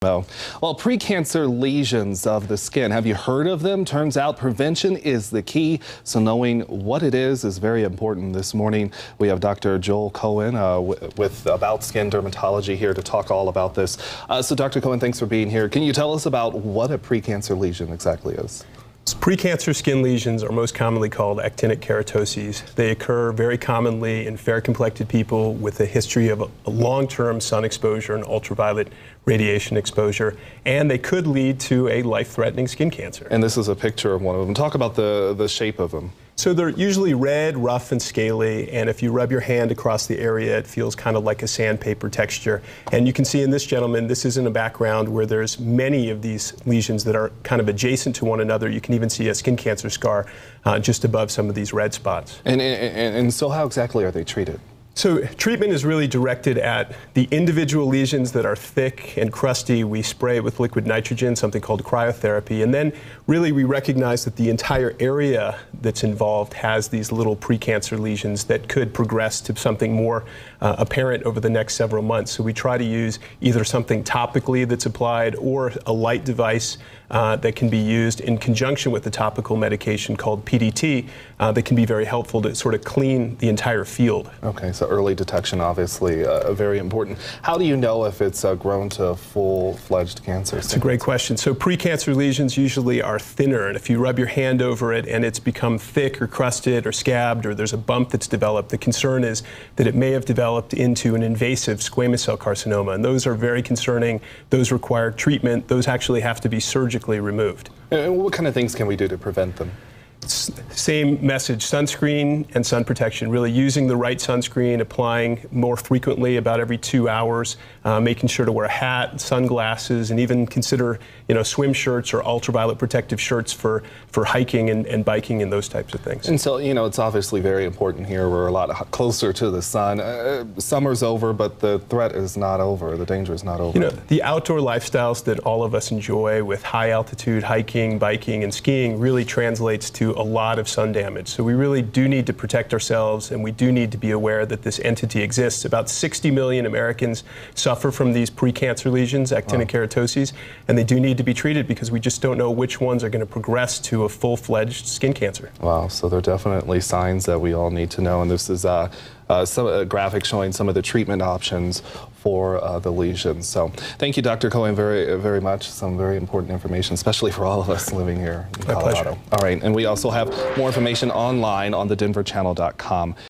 Well, precancer lesions of the skin, have you heard of them? Turns out prevention is the key, so knowing what it is very important. This morning we have Dr. Joel Cohen with About Skin Dermatology here to talk all about this. So Dr. Cohen, thanks for being here. Can you tell us about what a precancer lesion exactly is? Precancer skin lesions are most commonly called actinic keratoses. They occur very commonly in fair-complected people with a history of a long-term sun exposure and ultraviolet radiation exposure, and they could lead to a life-threatening skin cancer. And this is a picture of one of them. Talk about the shape of them. So they're usually red, rough, and scaly, and if you rub your hand across the area, it feels kind of like a sandpaper texture. And you can see in this gentleman, this is in a background where there's many of these lesions that are kind of adjacent to one another. You can even see a skin cancer scar just above some of these red spots. And so how exactly are they treated? So treatment is really directed at the individual lesions that are thick and crusty. We spray it with liquid nitrogen, something called cryotherapy, and then really we recognize that the entire area that's involved has these little precancer lesions that could progress to something more apparent over the next several months. So we try to use either something topically that's applied or a light device that can be used in conjunction with the topical medication called PDT that can be very helpful to sort of clean the entire field. Okay, so early detection obviously very important. How do you know if it's grown to full-fledged cancer? That's a great question. So precancer lesions usually are thinner, and if you rub your hand over it and it's become thick or crusted or scabbed or there's a bump that's developed, the concern is that it may have developed into an invasive squamous cell carcinoma, and those are very concerning. Those require treatment. Those actually have to be surgically removed. And what kind of things can we do to prevent them? Same message, sunscreen and sun protection, really using the right sunscreen, applying more frequently, about every 2 hours, making sure to wear a hat, sunglasses, and even consider, swim shirts or ultraviolet protective shirts for hiking and biking and those types of things. And so, it's obviously very important here. We're a lot closer to the sun. Summer's over, but the threat is not over. The danger is not over. The outdoor lifestyles that all of us enjoy with high altitude hiking, biking, and skiing really translates to a lot of sun damage. So we really do need to protect ourselves, and we do need to be aware that this entity exists. About 60 million Americans suffer from these precancer lesions, actinic keratoses, and they do need to be treated because we just don't know which ones are going to progress to a full-fledged skin cancer. Wow, so there are definitely signs that we all need to know, and this is a graphic showing some of the treatment options for the lesions. So thank you, Dr. Cohen, very, very much. Some very important information, especially for all of us living here in Colorado. My pleasure. All right, and we also have more information online on thedenverchannel.com.